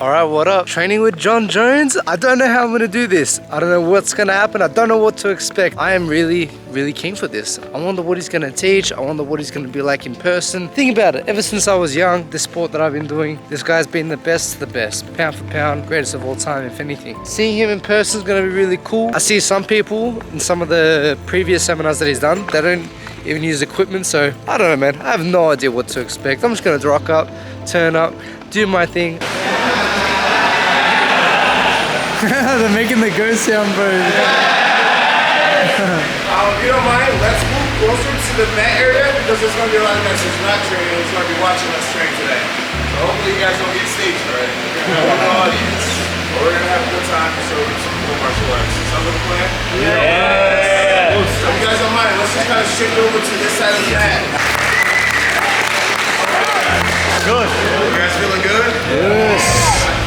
Alright, what up? Training with John Jones? I don't know how I'm gonna do this. I don't know what's gonna happen. I don't know what to expect. I am really keen for this. I wonder what he's gonna teach. I wonder what he's gonna be like in person. Think about it. Ever since I was young, this sport that I've been doing, this guy's been the best. Pound for pound, greatest of all time, if anything. Seeing him in person is gonna be really cool. I see some people in some of the previous seminars that he's done, they don't even use equipment, so I don't know, man. I have no idea what to expect. I'm just gonna rock up, turn up, do my thing. They're making the ghost sound, bro. If you don't mind, let's move closer to the mat area because there's going to be a lot of guys who's not training who's going to be watching us train today. So hopefully you guys don't get stage fright. We're going to have an audience. But we're going to have a good time to show you some cool martial arts. Sound like a plan? Yeah! So if you guys don't mind, let's just kind of shift over to this side of the mat. Good. You guys feeling good? Yes.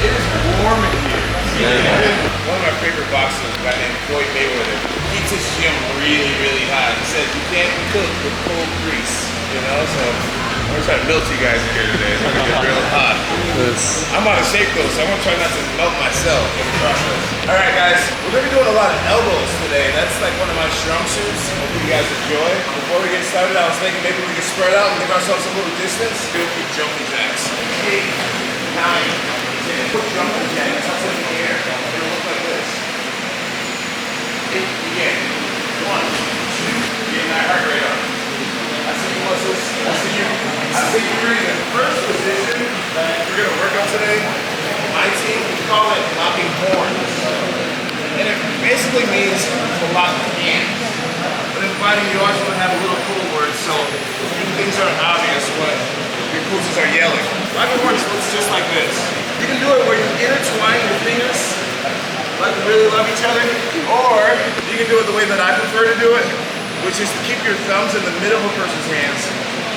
It is warm in here. One of my favorite boxers, a guy named Floyd Mayweather, keeps his gym really hot. He says you can't cook with cold grease, you know? So I'm gonna try to melt you guys in here today. It's gonna get real hot. Yes. I'm out of shape though, so I'm gonna try not to melt myself in the process. All right, guys, we're gonna be doing a lot of elbows today. That's like one of my strong suits. Hope you guys enjoy. Before we get started, I was thinking maybe we could spread out and give ourselves a little distance. Do a few jumping jacks. 8, 9, 10. Put jumping jacks up in the air. It'll look like this. Again. 1, 2. Getting that heart rate up. I see you muscles. I see you breathing. First position that we're gonna work on today, my team, we call it locking horns. And it basically means to lock hands. But in fighting, you always want to have a little cool word, so things aren't obvious when your coaches are yelling. Locking horns looks just like this. You can do it where you intertwine your fingers like we really love each other, or you can do it the way that I prefer to do it, which is to keep your thumbs in the middle of a person's hands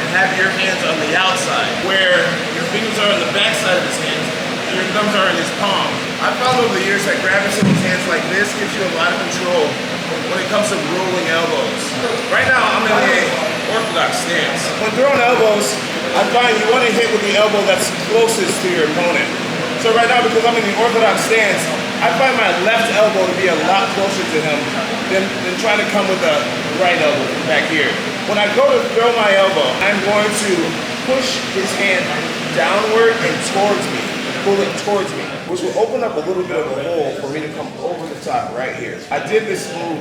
and have your hands on the outside, where your fingers are on the back side of his hands and your thumbs are in his palm. I've found over the years that grabbing someone's hands like this gives you a lot of control when it comes to rolling elbows. Right now, I'm in the orthodox stance. When throwing elbows, I find you want to hit with the elbow that's closest to your opponent. So right now, because I'm in the orthodox stance, I find my left elbow to be a lot closer to him than trying to come with the right elbow from back here. When I go to throw my elbow, I'm going to push his hand downward and towards me, pull it towards me, which will open up a little bit of a hole for me to come over the top right here. I did this move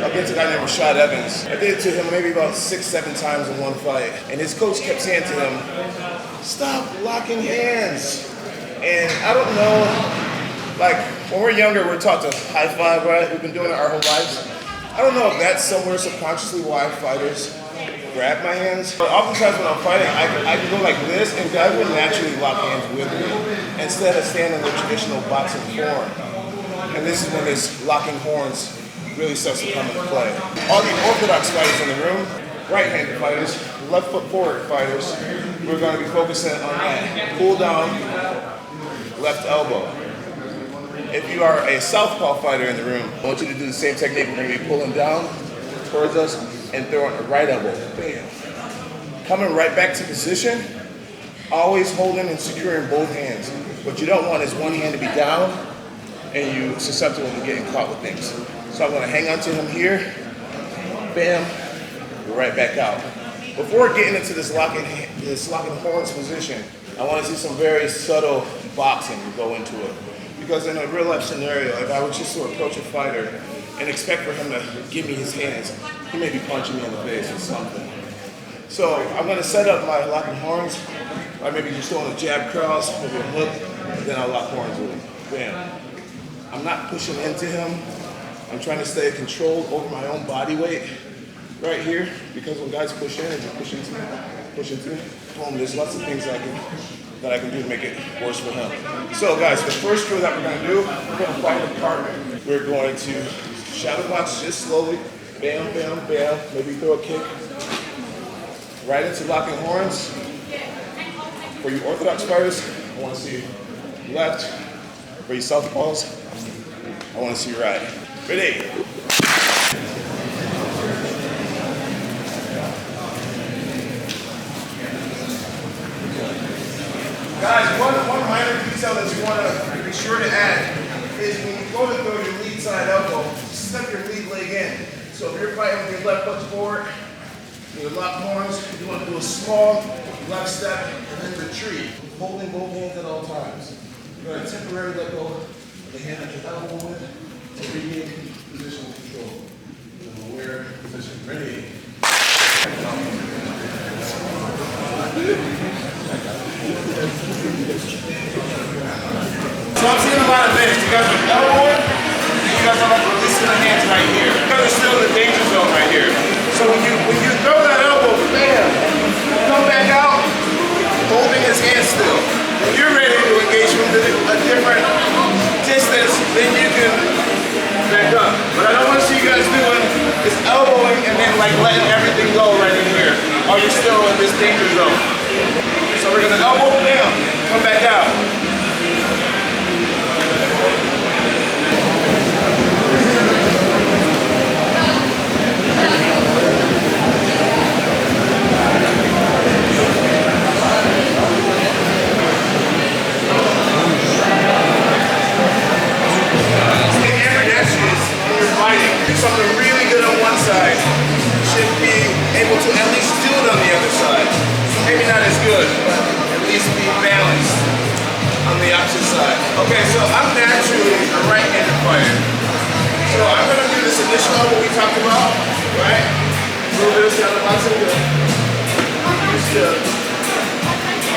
against a guy named Rashad Evans. I did it to him maybe about 6-7 times in one fight. And his coach kept saying to him, stop locking hands. And I don't know, like when we're younger, we're taught to high five, right? We've been doing it our whole lives. I don't know if that's somewhere subconsciously why fighters grab my hands. But oftentimes when I'm fighting, I can go like this and guys would naturally lock hands with me instead of standing in the traditional boxing form. And this is when this locking horns really starts to come into play. All the orthodox fighters in the room, right-handed fighters, left foot forward fighters, we're going to be focusing on that pull down left elbow. If you are a southpaw fighter in the room, I want you to do the same technique. We're going to be pulling down towards us and throwing a right elbow. Bam. Coming right back to position, always holding and securing both hands. What you don't want is one hand to be down and you susceptible to getting caught with things. So I'm going to hang on to him here. Bam. Right back out. Before getting into this locking horns position, I want to see some very subtle boxing go into it. Because in a real life scenario, if I was just to approach a fighter and expect for him to give me his hands, he may be punching me in the face or something. So I'm going to set up my locking horns, or maybe just throwing a jab cross, maybe a hook, then I'll lock horns with him. Bam. I'm not pushing into him. I'm trying to stay controlled over my own body weight right here, because when guys push in and just push into me, boom, there's lots of things that I can do to make it worse for him. So guys, the first drill that we're going to do, we're going to fight a partner. We're going to shadow box just slowly, bam, bam, bam, maybe throw a kick, right into locking horns. For you orthodox fighters, I want to see left. For you southpaws, I want to see right. Ready? Guys, one minor detail detail that you want to be sure to add is when you go to throw your lead side elbow, step your lead leg in. So if you're fighting with your left foot forward, your locked horns, you want to do a small left step and then retreat, holding both hands at all times. You're going to temporarily let go of the hand that you're elbow with to regain positional control. Aware position. Ready. So I'm seeing a lot of this. You guys are elbowing, and you guys are like releasing the hands right here. You guys are still in the danger zone right here. So when you throw that elbow, bam, come back out, holding his hand still. When you're ready to engage from a different distance, then you can back up. But I don't want to see you guys doing is elbowing and then like letting everything go right in here. Or you're still in this danger zone. So we're gonna elbow down, come back out. Something really good on one side, should be able to at least do it on the other side. Maybe not as good, but at least be balanced on the opposite side. Okay, so I'm naturally a right-handed fighter. So I'm going to do this initial elbow we talked about, right? A little bit of shadow boxing, just to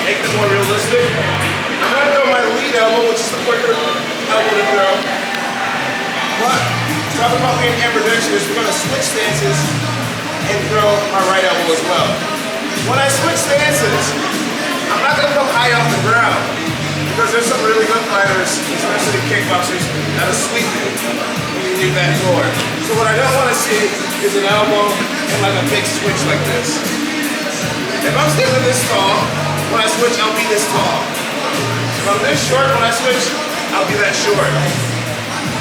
make it more realistic. I'm going to throw my lead elbow, which is the quicker elbow to throw. But talk about being ambidextrous, we're going to switch stances and throw my right elbow as well. When I switch stances, I'm not going to come high off the ground because there's some really good fighters, especially kickboxers, that are sweeping when you leave that floor. So what I don't want to see is an elbow and like a big switch like this. If I'm standing this tall, when I switch, I'll be this tall. If I'm this short, when I switch, I'll be that short.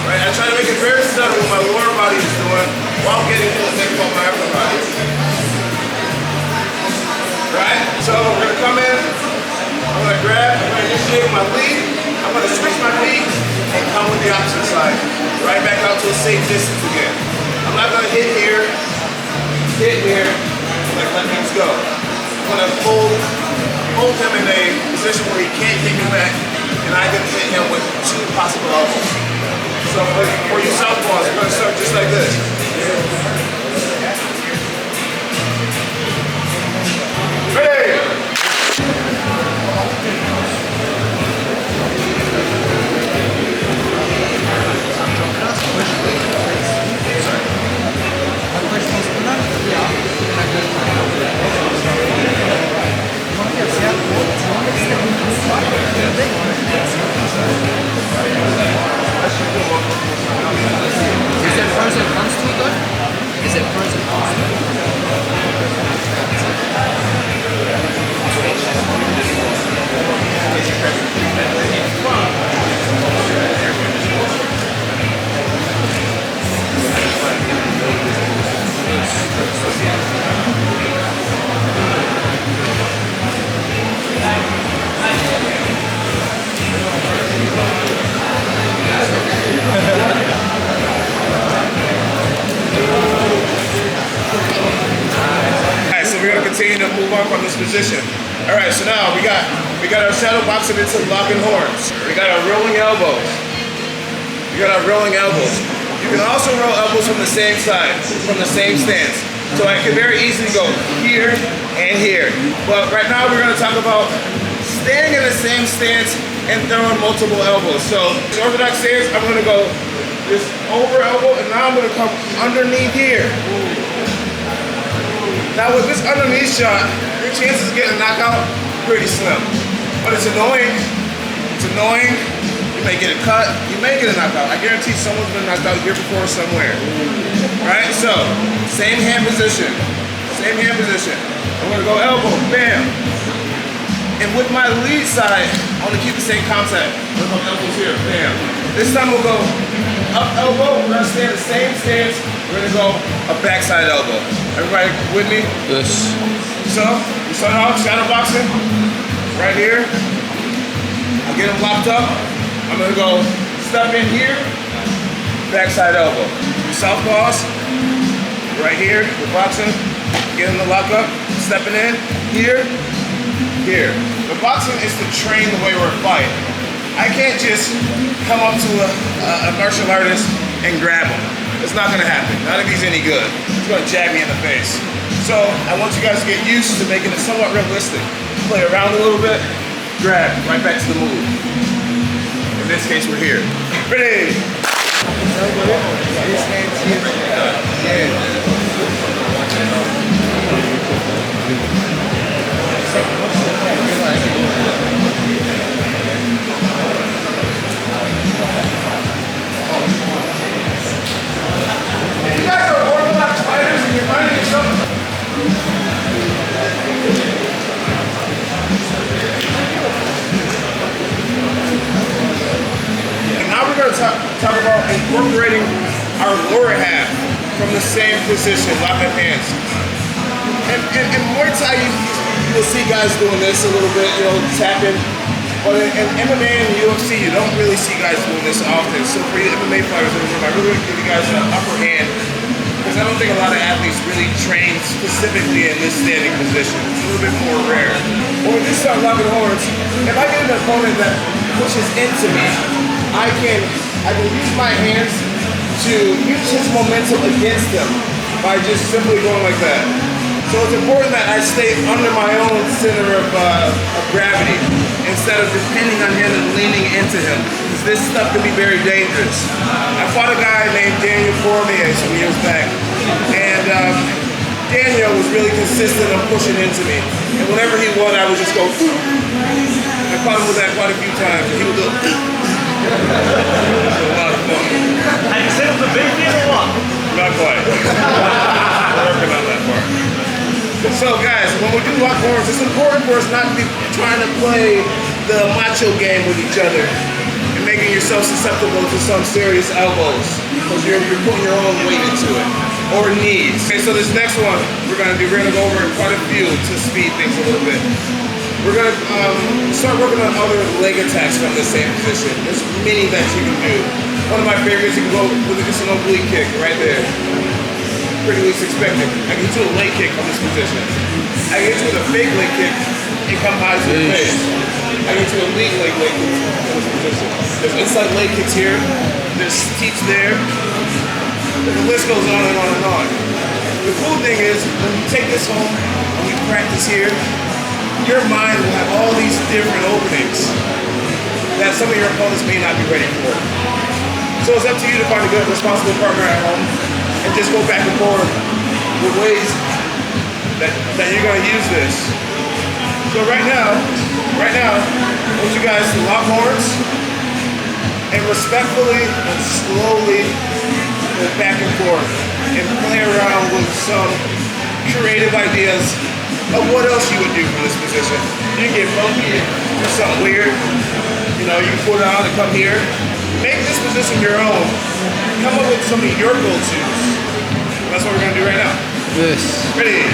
Right? I try to make it very subtle what my lower body is doing while getting to the thing called my upper body. Right? So we're going to come in, I'm going to grab, I'm going to initiate my lead, I'm going to switch my feet and come with the opposite side. Right back out to a safe distance again. I'm not going to hit here, like let things go. I'm going to hold him in a position where he can't hit me back and I can hit him with two possible elbows. So for you southpaws, you're going to start just like this. Ready! Is it pros and cons to it though? Is it pros and cons to it? Continue to move on from this position. All right, so now we got our shadow boxing into locking horns. We got our rolling elbows. You can also roll elbows from the same side, from the same stance. So I can very easily go here and here. But right now we're going to talk about staying in the same stance and throwing multiple elbows. So orthodox stance, I'm going to go this over elbow, and now I'm going to come underneath here. Now with this underneath shot, your chances of getting a knockout pretty slim. But it's annoying. You may get a cut, you may get a knockout. I guarantee someone's been knocked out here before somewhere. Right? So, same hand position. I'm gonna go elbow, bam. And with my lead side, I wanna keep the same contact. I'm gonna go elbows here, bam. This time we'll go up elbow, we're gonna stay in the same stance. We're gonna go a backside elbow. Everybody with me? Yes. So, we start off shadow boxing right here. I get them locked up. I'm gonna go step in here, backside elbow. Do southpaws, right here, we're boxing, getting the lock up, stepping in, here, here. The boxing is to train the way we're fighting. I can't just come up to a martial artist and grab him. It's not gonna happen, not if he's any good. He's gonna jab me in the face. So I want you guys to get used to making it somewhat realistic. Play around a little bit, grab, right back to the move. In this case, we're here. Ready? You guys are orthodox fighters and you're finding yourself. Now we're going to talk about incorporating our lower half from the same position, locking hands. And in Muay Thai, you'll see guys doing this a little bit, you know, tapping. But in MMA and UFC, you don't really see guys doing this often. So for you MMA fighters in the room, I really want to give you guys an upper hand because I don't think a lot of athletes really train specifically in this standing position. It's a little bit more rare. When we just start locking horns, if I get an opponent that pushes into me, I can use my hands to use his momentum against him by just simply going like that. So it's important that I stay under my own center of gravity instead of depending on him and leaning into him. Because this stuff can be very dangerous. I fought a guy named Daniel Cormier some years back, and Daniel was really consistent on pushing into me. And whenever he won, I would just go, I caught him with that quite a few times, and he would go, a lot of fun. Have you said it was a big deal or what? Not quite. We're working on that part. So guys, when we do lock horns, it's important for us not to be trying to play the macho game with each other and making yourself susceptible to some serious elbows because you're putting your own weight into it, or knees. Okay, so this next one we're gonna go over quite a few to speed things a little bit. We're gonna start working on other leg attacks from the same position. There's many that you can do. One of my favorites, you can go with just an oblique kick right there. Pretty least expected. I can do a leg kick from this position. I can do a fake leg kick and come high to the face. I can do a lead leg kick from this position. There's inside leg kicks here. There's teeps there. The list goes on and on and on. The cool thing is, when you take this home and you practice here, your mind will have all these different openings that some of your opponents may not be ready for. So it's up to you to find a good, responsible partner at home and just go back and forth with ways that you're going to use this. So right now, I want you guys to lock horns and respectfully and slowly go back and forth and play around with some creative ideas of what else you would do from this position. You can get funky, do something weird. You know, you can pull it out and come here. Make this position your own. Come up with some of your go-tos. That's what we're gonna do right now. Yes. Ready?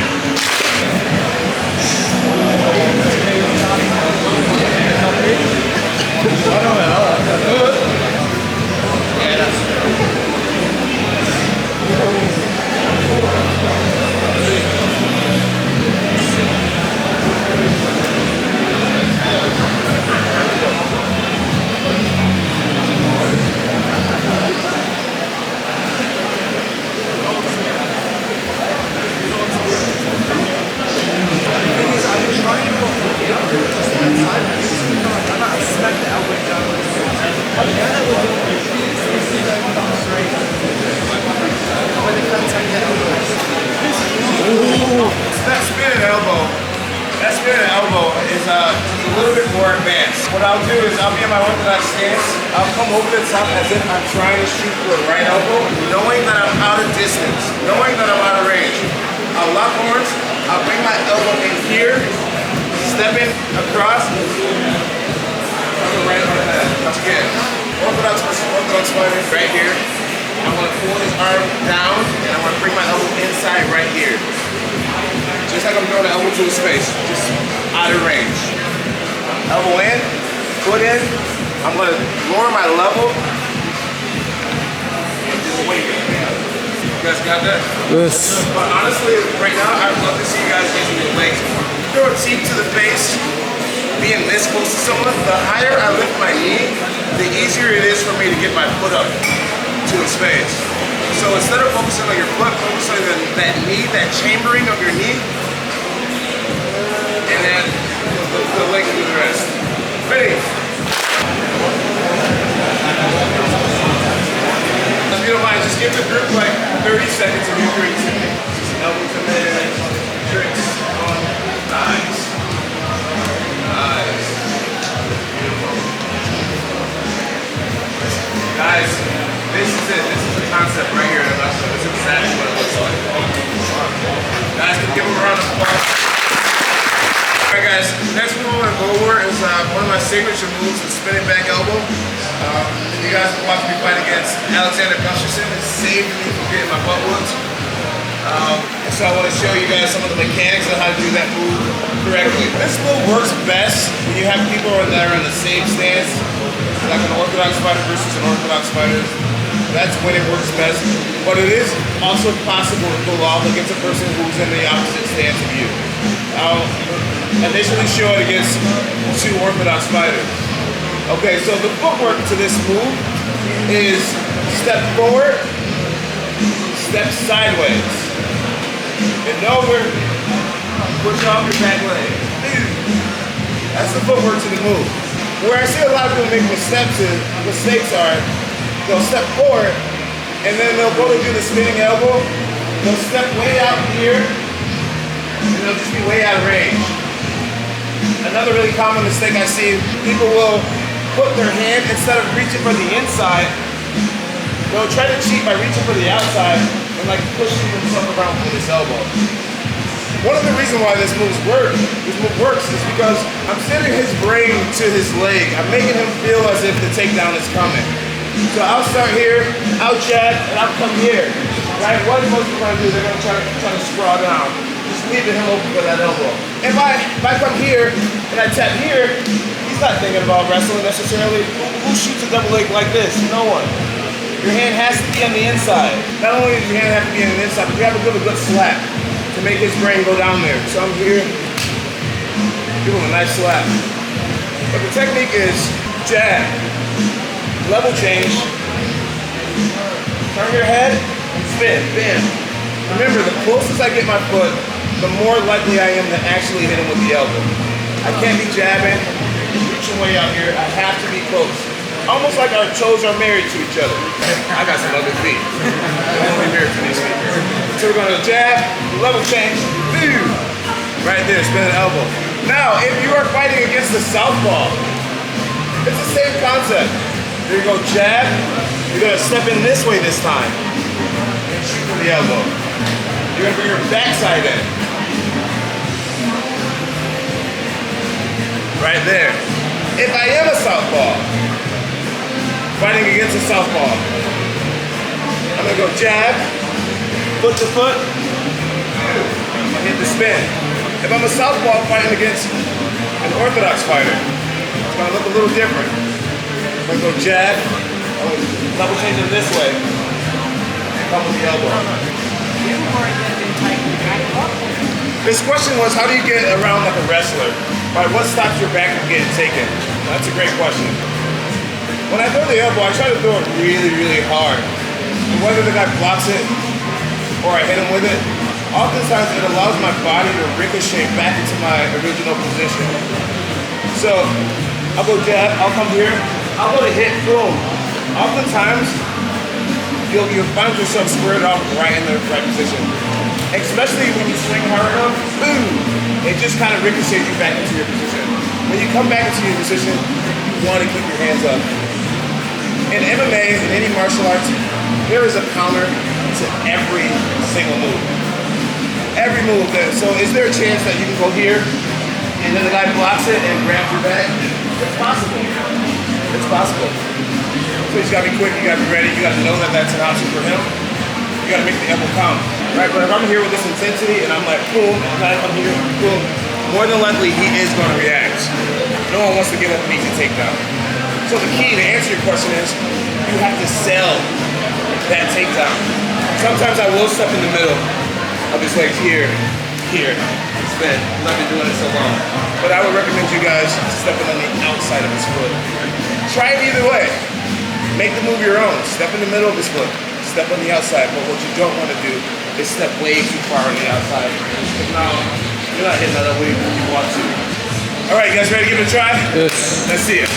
That spinning elbow is a little bit more advanced. What I'll do is I'll be in my orthodox stance. I'll come over the top as if I'm trying to shoot for a right elbow, knowing that I'm out of distance, knowing that I'm out of range. I'll lock horns. I'll bring my elbow in here, stepping across, right on that. Once again, orthodox versus orthodox fighter right here. I'm going to pull his arm down, and I'm going to bring my elbow inside right here. Just like I'm throwing an elbow to his face, just out of range. Elbow in, foot in, I'm gonna lower my level and just wing it. You guys got that? Yes. But honestly, right now, I'd love to see you guys using your legs more. Throw a teep to the face, being this close to someone, the higher I lift my knee, the easier it is for me to get my foot up to his face. So instead of focusing on your foot, focus on that knee, that chambering of your knee, and then the leg will do the rest. Ready? If you don't mind, just give the group like 30 seconds of your great technique. Just elbows in there, tricks on thighs. Nice. Beautiful. Guys, this is it. This is the concept right here in a wrestler. This is exactly what it looks like. Guys, give them a round of applause. Alright guys, next move I'm going to go over is one of my signature moves, the spinning back elbow. You guys can watch me fight against Alexander Gustafsson. It saved me from getting my butt whooped. So I want to show you guys some of the mechanics of how to do that move correctly. This move works best when you have people that are in the same stance, like an orthodox fighter versus an orthodox fighter. That's when it works best. But it is also possible to pull off against a person who's in the opposite stance of you. I'll initially show it against two orthodox fighters. Okay, so the footwork to this move is step forward, step sideways, and over, push off your back leg. That's the footwork to the move. Where I see a lot of people make mistakes are, they'll step forward, and then they'll go to do the spinning elbow, they'll step way out here, and they'll just be way out of range. Another really common mistake I see, people will put their hand, instead of reaching for the inside, they'll try to cheat by reaching for the outside and like pushing themselves around with this elbow. One of the reasons why this move works is because I'm sending his brain to his leg. I'm making him feel as if the takedown is coming. So I'll start here, I'll jab, and I'll come here. Right? What most people are going to do, they're going to try to sprawl down. Just leaving him open for that elbow. If I come here and I tap here, he's not thinking about wrestling necessarily. Who shoots a double leg like this? No one. Your hand has to be on the inside. Not only does your hand have to be on the inside, but you have to give a good slap to make his brain go down there. So I'm here, give him a nice slap. But the technique is jab, level change, turn your head, and spin, bam. Remember, the closest I get my foot, the more likely I am to actually hit him with the elbow. I can't be jabbing, reaching way out here. I have to be close. Almost like our toes are married to each other. I got some ugly feet. I won't be married to these feet. So we're gonna jab, level change, boom. Right there, spin an elbow. Now, if you are fighting against the southpaw, it's the same concept. You're gonna go jab, you're gonna step in this way this time, and shoot for the elbow. You're gonna bring your backside in. Right there. If I am a southpaw, fighting against a southpaw, I'm gonna go jab, foot to foot, hit the spin. If I'm a southpaw fighting against an orthodox fighter, it's gonna look a little different. I'm gonna go jab, level change it this way, and come with the elbow. This question was, how do you get around like a wrestler? Right, what stops your back from getting taken? That's a great question. When I throw the elbow, I try to throw it really, really hard. And whether the guy blocks it or I hit him with it, oftentimes it allows my body to ricochet back into my original position. So I'll go jab, I'll come here, I'll go to hit, boom. Oftentimes, you'll find yourself squared off right in the right position. Especially when you swing hard enough, boom, it just kind of ricochets you back into your position. When you come back into your position, you want to keep your hands up. In MMA, in any martial arts, there is a counter to every single move. Every move there. So is there a chance that you can go here, and then the guy blocks it and grabs your back? It's possible. It's possible. So you just gotta be quick, you gotta be ready, you gotta know that that's an option for him. You gotta make the elbow count. Right, but if I'm here with this intensity and I'm like, boom, and I come here, boom, more than likely he is gonna react. No one wants to give up an easy takedown. So the key to answer your question is, you have to sell that takedown. Sometimes I will step in the middle of his legs here. Spin. I've been doing it so long. But I would recommend you guys stepping on the outside of his foot. Try it either way. Make the move your own. Step in the middle of his foot. Step on the outside. But what you don't want to do is step way too far on the outside. Now, you're not hitting that up way you want to. All right, you guys ready to give it a try? Yes. Let's see it.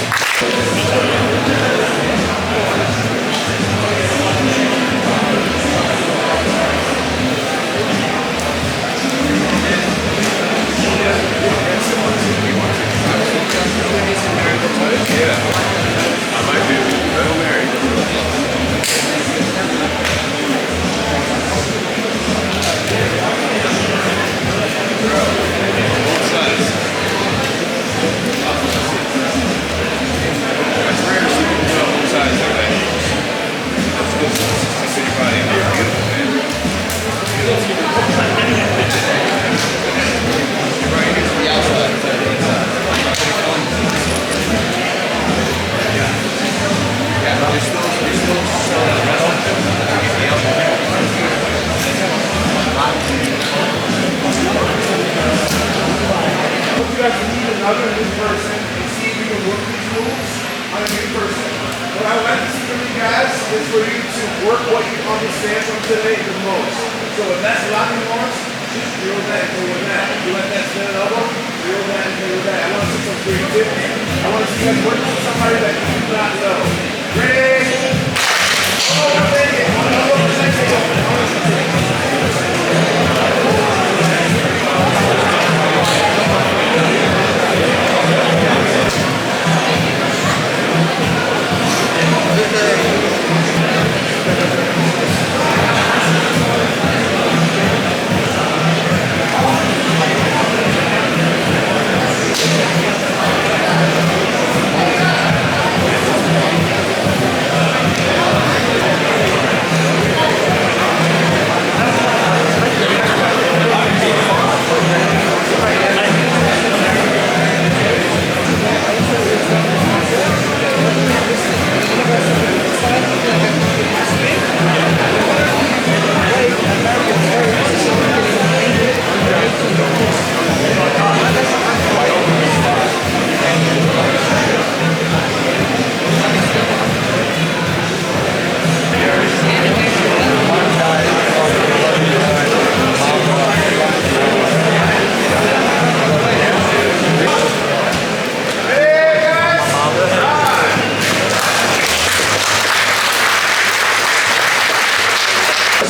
Another new person and see if you can work these moves on a new person. What I would like to see from you guys is for you to work what you understand from today the most. So if that's locking arms, just drill that and go with that. If you like that spin elbow, drill that and go with that. I want to see some creativity. I want to see you guys working with somebody that you do not know. Ready? Oh, take it.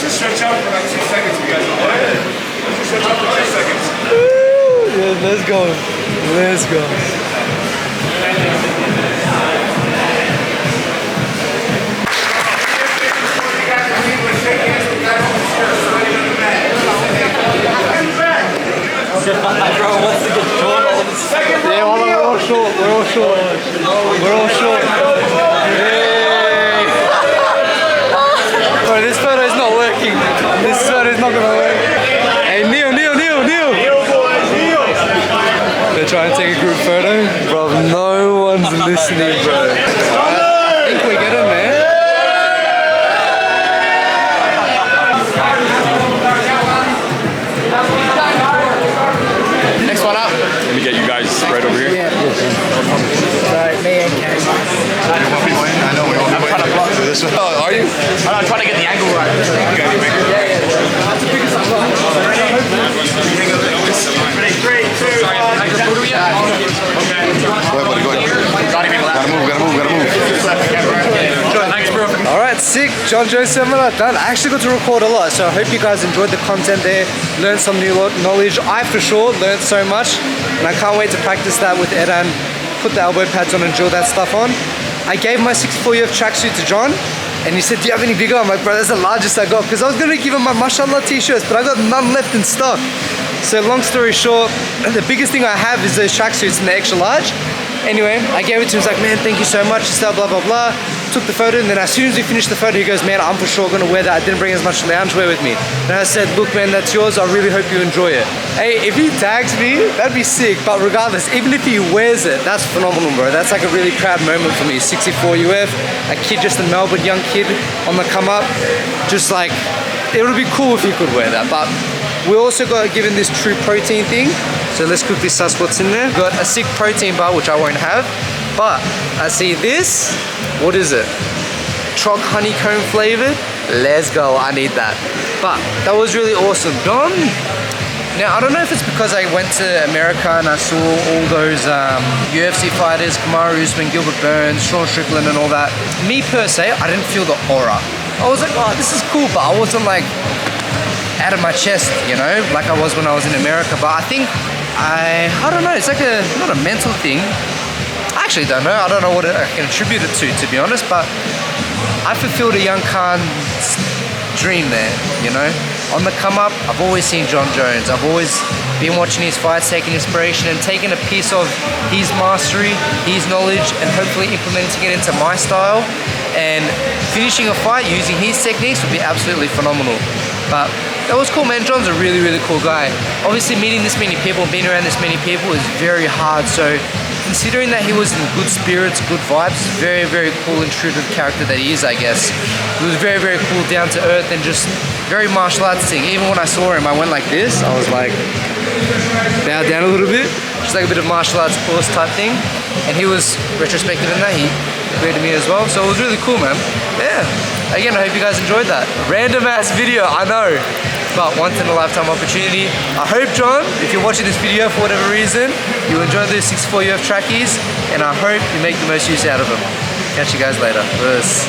Stretch out for like 2 seconds, you guys. Let's stretch out for 2 seconds. Yeah, let's go. Let's go. Bro wants to get short all of a sudden. Yeah, we're all short. We're all short. We're all short. Hey. Bro, this photo is not working. This photo is not gonna work. Hey, Neil. They're trying to take a group photo. Bro, no one's listening, bro. I think we get it, man. Next one up. Let me get you guys right over here. Yeah. So, me and Kate. I know we all have trying to block this one. Oh, are you? I'm trying to get the angle right. That's the biggest one. Ready? 3, 2, 1. Gotta move. Thanks, bro. Alright, sick. John Jones seminar done. I actually got to record a lot, so I hope you guys enjoyed the content there, learned some new knowledge. I for sure learned so much, and I can't wait to practice that with Edan, put the elbow pads on and drill that stuff on. I gave my 64-year tracksuit to John, and he said, do you have any bigger? I'm like, bro, that's the largest I got, because I was going to give him my Mashallah t-shirts, but I got none left in stock. So long story short, the biggest thing I have is those tracksuits in the extra large. Anyway, I gave it to him. He's like, man, thank you so much. Stuff, blah, blah, blah. Took the photo, and then as soon as we finished the photo, he goes, man, I'm for sure gonna wear that. I didn't bring as much loungewear with me. And I said, look, man, that's yours. I really hope you enjoy it. Hey, if he tags me, that'd be sick. But regardless, even if he wears it, that's phenomenal, bro. That's like a really proud moment for me. 64 UF, a kid just in Melbourne, young kid on the come up. Just like, it would be cool if he could wear that. But we also got given this True Protein thing. So let's quickly suss what's in there. Got a sick protein bar, which I won't have. But I see this. What is it? Choc honeycomb flavored. Let's go. I need that. But that was really awesome. Don. Now, I don't know if it's because I went to America and I saw all those UFC fighters, Kamaru Usman, Gilbert Burns, Sean Strickland and all that. Me per se, I didn't feel the aura. I was like, oh, this is cool, but I wasn't like out of my chest, you know, like I was when I was in America. But I think I don't know, it's like not a mental thing. I actually don't know. I don't know what I can attribute it to be honest, but I fulfilled a young Khan's dream there, you know. On the come up, I've always seen Jon Jones. I've always been watching his fights, taking inspiration and taking a piece of his mastery, his knowledge, and hopefully implementing it into my style. And finishing a fight using his techniques would be absolutely phenomenal. But that was cool, man. Jon's a really, really cool guy. Obviously, meeting this many people, being around this many people is very hard. So considering that he was in good spirits, good vibes, very, very cool and true to the character that he is, I guess. He was very, very cool, down to earth, and just very martial arts thing. Even when I saw him, I went like this. I was like, bowed down a little bit. Just like a bit of martial arts course type thing. And he was retrospective in that. He agreed to me as well. So it was really cool, man. Yeah. Again, I hope you guys enjoyed that. Random ass video, I know. But once in a lifetime opportunity. I hope, Jon, if you're watching this video for whatever reason, you enjoy those 64 UF trackies, and I hope you make the most use out of them. Catch you guys later. Peace.